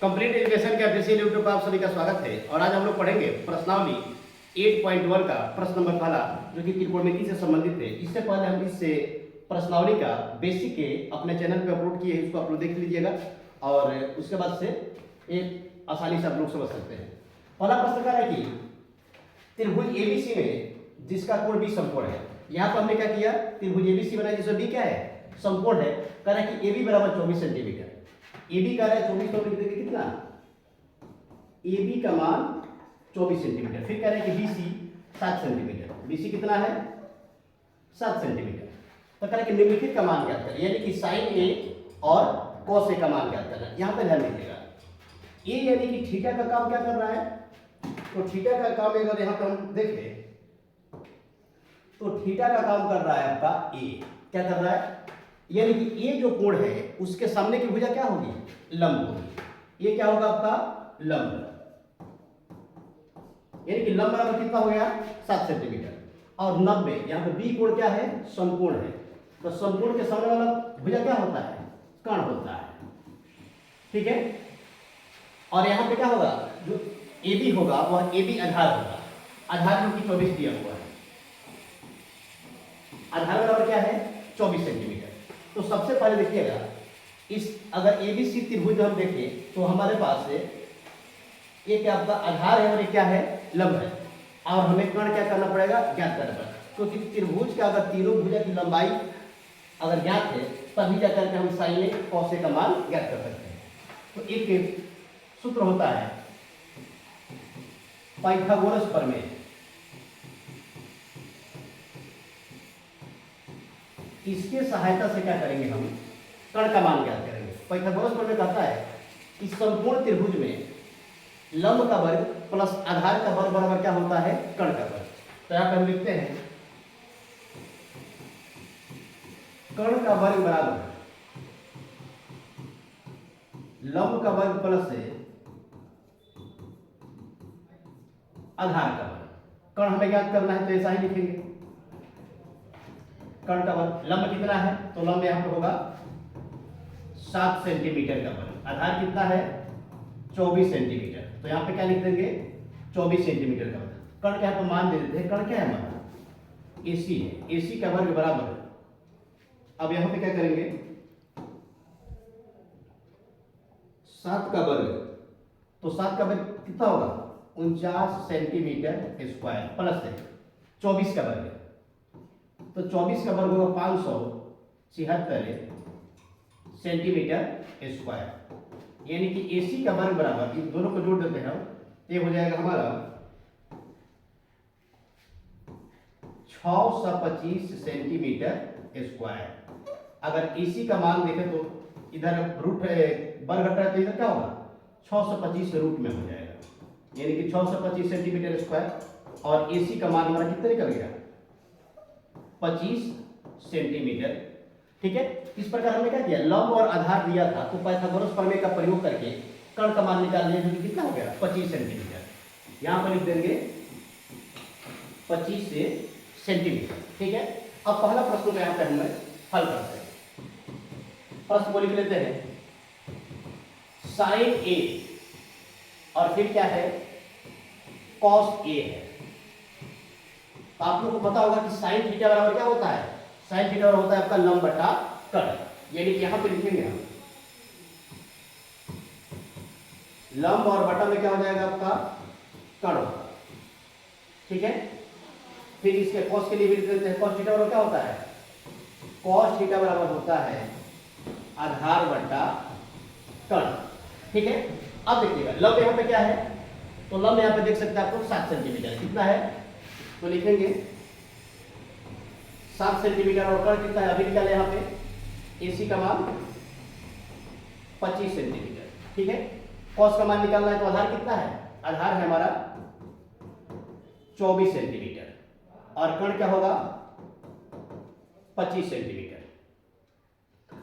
Complete education के official YouTube पर आप सभी का स्वागत है। और आज हम लोग पढ़ेंगे प्रश्नावली 8.1 का प्रश्न नंबर पहला, जो कि त्रिकोणमिति से संबंधित है। इससे पहले हम इससे प्रश्नावली का बेसिक के अपने चैनल पे अपलोड किए हैं, उसको आप लोग देख लीजिएगा और उसके बाद से एक आसानी से आप लोग समझ सकते हैं। पहला प्रश्न कह रहा है कि त्रिभुज एबीसी में जिसका कोण बी समकोण है। यहाँ पर हमने क्या किया, त्रिभुज एबीसी बनाया जिसमें बी क्या है, समकोण है। कह रहा है कि AB बराबर 24 सेंटीमीटर। AB का है 24 तो लिख देंगे कितना, AB का मान 24 सेंटीमीटर। फिर कह रहे हैं कि BC 7 सेंटीमीटर। BC कितना है, 7 सेंटीमीटर। तो कह रहे हैं कि निम्नलिखित का मान ज्ञात करें, यानी कि साइन A और cos A का मान ज्ञात करना है। यहाँ पे ध्यान दीजिएगा, A यानी कि थीटा का काम क्या कर रहा है, तो थीटा का काम अगर यहाँ पर हम देखें तो थीटा का काम कर रहा है आपका A। क्या कर रहा है, यानी कि ये जो कोण है उसके सामने की भुजा क्या होगी, लंब होगी। ये क्या होगा आपका लंब, यानी कि लंब बराबर कितना हो गया, 7 सेंटीमीटर। और 90 यहाँ पे बी कोण क्या है, समकोण है। तो समकोण के सामने वाला भुजा क्या होता है, कर्ण होता है। ठीक है। और यहाँ पे क्या होगा, जो ए बी होगा वह ए बी आधार होगा। आधार जो कि 24 दिया हुआ है। आधार बराबर क्या है, 24 सेंटीमीटर। तो सबसे पहले देखिएगा, इस अगर एबीसी त्रिभुज हम देखें तो हमारे पास है ये क्या आपका आधार है और ये क्या है, लंब है। और हमें कर्ण क्या करना पड़ेगा, ज्ञात करना पड़ेगा। क्योंकि त्रिभुज का अगर तीनों भुजा की लंबाई अगर ज्ञात है तभी जा करके हम साइन ए cos ए का मान ज्ञात कर सकते हैं। तो एक सूत्र होता है पाइथागोरस प्रमेय। इसके सहायता से क्या करेंगे, हम कर्ण का मान ज्ञात करेंगे। पाइथागोरस प्रमेय कहता है कि संपूर्ण त्रिभुज में लंब का वर्ग प्लस आधार का वर्ग बराबर क्या होता है, कर्ण का वर्ग। तो यहाँ पर हम लिखते हैं कर्ण का वर्ग बराबर लंब का वर्ग प्लस आधार का वर्ग। कर्ण हमें ज्ञात करना है तो ऐसा ही लिखेंगे, कर्ण का वर्ग। लंब कितना है, तो लंब यहाँ पे होगा 7 सेंटीमीटर का वर्ग। आधार कितना है, 24 सेंटीमीटर। तो यहाँ पे क्या लिख देंगे, 24 सेंटीमीटर का वर्ग। कर्ण के यहाँ पे मान दे देते हैं, कर्ण क्या है हमारा, AC है। AC का वर्ग बराबर, अब यहाँ पे क्या करेंगे, 7 का वर्ग, तो 7 का वर्ग कितना होगा, 49 सेंटीमीटर स्क्वायर प्लस 24 का वर्ग। तो 24 का वर्ग होगा 576 सेंटीमीटर स्क्वायर। यानी कि AC का वर्ग बराबर, इन दोनों को जोड़ देते हैं हम, ये हो जाएगा हमारा 625 सेंटीमीटर स्क्वायर। अगर AC का मान देखें तो इधर रूट वर्ग हटा है तो इधर क्या होगा, 625 रूट में हो जाएगा, यानी कि 625 सेंटीमीटर स्क्वायर। और AC का मान हमारा कितना निकल गया, 25 सेंटीमीटर। ठीक है। इस प्रकार हमने क्या किया, लंब और आधार दिया था तो पाइथागोरस प्रमेय का प्रयोग करके कर्ण का मान निकाल लिया, जो कि कितना हो गया, 25 सेंटीमीटर। यहां पर लिख देंगे 25 सेंटीमीटर। ठीक है। अब पहला प्रश्न का यहाँ पे हमें हल करते हैं। प्रश्न को लिख लेते हैं, साइन ए और फिर क्या है, कॉस ए है। तो आप लोगों को पता होगा कि साइन थीटा बराबर क्या होता है, साइन थीटा बराबर होता है आपका लंब बटा कर्ण। यानी कि यहां पे लिखेंगे हम लंब और बटा में क्या हो जाएगा आपका कर्ण होगा। ठीक है। फिर इसके कॉस के लिए भी लिख देते हैं, कॉस थीटा बराबर क्या होता है, कॉस थीटा बराबर होता है आधार बटा कर्ण। ठीक है। अब देखिएगा लंब यहां पे क्या है, तो लंब यहां पे देख सकते हैं आप लोग 7 सेंटीमीटर। कितना है, तो लिखेंगे 7 सेंटीमीटर। और कर्ण कितना है, अभी निकाले यहाँ पे, AC का मान 25 सेंटीमीटर। ठीक है। कॉस का मान निकालना है तो आधार कितना है, आधार है हमारा 24 सेंटीमीटर और कर्ण क्या होगा 25 सेंटीमीटर।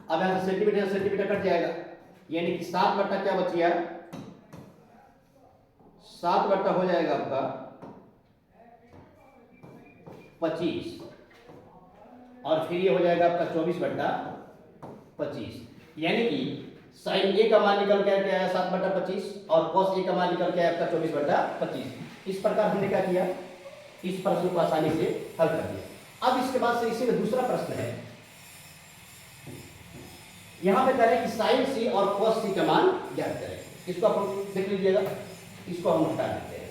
अब यहां से सेंटीमीटर सेंटीमीटर कट जाएगा, यानी कि 7 बट्टा क्या बच गया, 7 बट्टा हो जाएगा आपका 25 और फिर ये हो जाएगा आपका 24 बट्टा 25। यानी कि साइन ए का मान निकल के आया 7/25 और कॉस ए का मान निकल के आया आपका 24/25। इस प्रकार हमने क्या किया, इस प्रश्न को आसानी से हल कर दिया। अब इसके बाद से इसी में दूसरा प्रश्न है, यहां पे करें कि साइन सी और कॉस सी का मान ज्ञात करें। इसको आप देख लीजिएगा, इसको हम हटा देते हैं।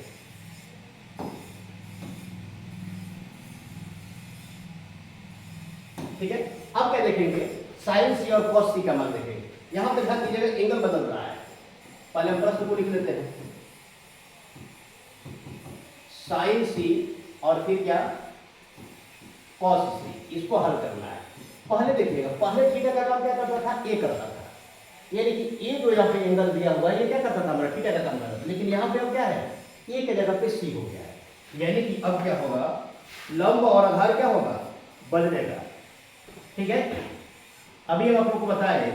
ठीक है, अब क्या देखेंगे, साइन सी और कॉस सी का मान देखेंगे। यहां पे ध्यान दीजिएगा, एंगल बदल रहा है। पहले हम प्रश्न को लिख लेते हैं, साइन सी और फिर क्या, कॉस सी। इसको हल करना है। पहले देखिएगा, पहले थीटा का काम क्या करता था, ए करता था, यानी कि ए जो यहाँ पे एंगल दिया हुआ है ये क्या करता था, हमारा थीटा का काम करता था। लेकिन यहाँ पे अब क्या है, ए के जगह पे सी हो गया है, यानी कि अब क्या होगा, लंब और आधार क्या होगा, बदलेगा। ठीक है, अभी हम आप लोग को बताएं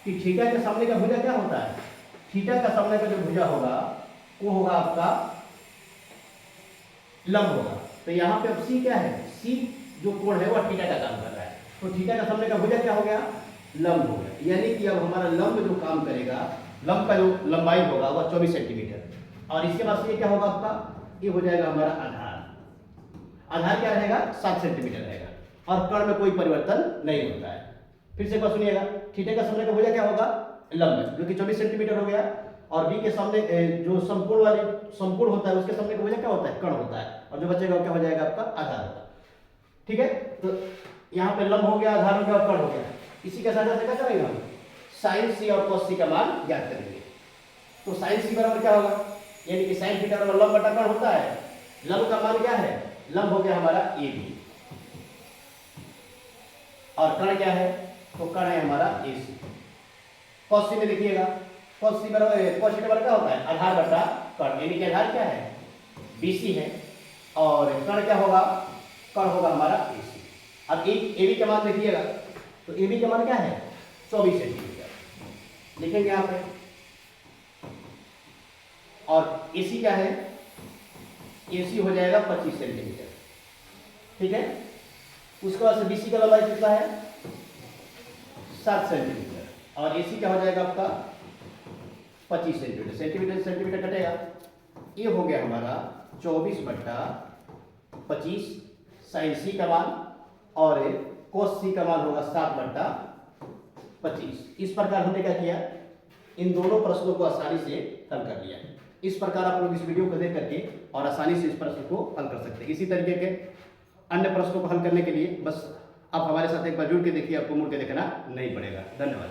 कि थीटा के सामने का भुजा क्या होता है, थीटा का सामने का जो भुजा होगा वो होगा आपका लंब होगा। तो यहाँ पे अब सी क्या है, सी जो कोण है वह थीटा का काम कर रहा है, तो थीटा का सामने का भुजा क्या हो गया, लंब हो गया। यानी कि अब हमारा लंब जो काम करेगा, लंब का जो लंबाई होगा वह 24 सेंटीमीटर, और इसके बाद से ये क्या होगा आपका, ये हो जाएगा हमारा आधार। आधार क्या रहेगा, 7 सेंटीमीटर रहेगा, और कर्ण में कोई परिवर्तन नहीं होता है। फिर से एक बार सुनिएगा, थीटा का सामने का भुजा क्या होगा, लंब, जो कि 24 सेंटीमीटर हो गया, और बी के सामने जो संपूर्ण होता है उसके सामने का भुजा क्या होता है, कर्ण होता है, और जो बचेगा क्या हो जाएगा आपका आधार होगा। ठीक है, तो यहाँ पे लंब हो गया, आधार हो गया और कर्ण हो गया। इसी के साथ क्या करेंगे हम, साइन सी और कॉस सी का मान ज्ञात करेंगे। तो साइन सी बराबर क्या होगा, यानी कि साइन थीटा बराबर लंब बटा कर्ण होता है। लंब का मान क्या है, लंब हो गया हमारा ए बी, और कर्ण क्या है, तो कर्ण है हमारा ए सी। कॉस सी में देखिएगा, कॉस सी बराबर, कॉस थीटा बराबर क्या होता है, आधार बटा कर्ण, यानी कि आधार क्या है, बीसी है, और कर्ण क्या होगा, कर्ण होगा हमारा ए सी। अब ए बी का मान देखिएगा, तो ए बी का मान क्या है, 24 सेंटीमीटर लिखेंगे यहाँ पे, और ए सी क्या है, ए सी हो जाएगा 25 सेंटीमीटर। ठीक है, उसके बाद से बी सी का लंबाई कितना है, 7 सेंटीमीटर, और ए सी क्या हो जाएगा आपका 25 सेंटीमीटर। सेंटीमीटर सेंटीमीटर कटेगा, ये हो गया हमारा 24/25 साइन सी का मान, और कोस सी का मान होगा 7/25। इस प्रकार हमने क्या किया, इन दोनों प्रश्नों को आसानी से हल कर लिया। इस प्रकार आप लोग इस वीडियो को देख करके और आसानी से इस प्रश्न को हल कर सकते हैं। इसी तरीके के अन्य प्रश्नों को हल करने के लिए बस आप हमारे साथ एक बार जुड़ के देखिए, आपको मुड़ के देखना नहीं पड़ेगा। धन्यवाद।